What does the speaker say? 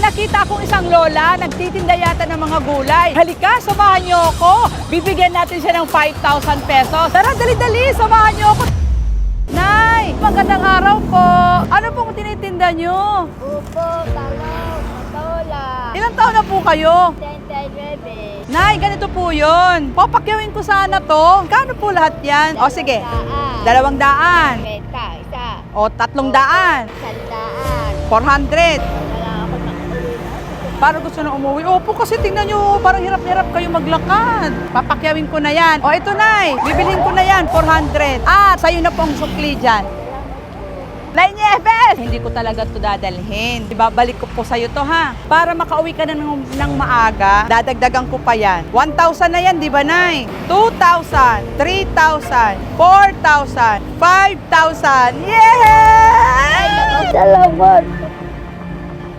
nakita akong isang lola, nagtitinda yata ng mga gulay. Halika, samahan niyo ako. Bibigyan natin siya ng 5,000 pesos. Tara, dali-dali, samahan niyo ako. Nay, magandang araw po. Ano pong tinitinda niyo? Upo, talong, patola. Ilang taon na po kayo? 39. Nay, ganito po yun. Papakyawin ko sana to. Kano po lahat yan? O sige, 200. Benta, isa. O 300. 100. 400. Wala ako makulit. Para gusto na umuwi. Opo, kasi tingnan nyo, parang hirap-hirap kayo maglakad. Papakyawin ko na yan. O ito, Nay, bibilhin ko na yan, 400. At sa'yo na pong sukli dyan. Nay Nieves! Hindi ko talaga ito dadalhin. Ibabalik ko po sa'yo to, ha? Para makauwi ka na ng maaga, dadagdagan ko pa yan. 1,000 na yan, di ba, Nay? 2,000, 3,000, 4,000, 5,000. Yay! Salamat.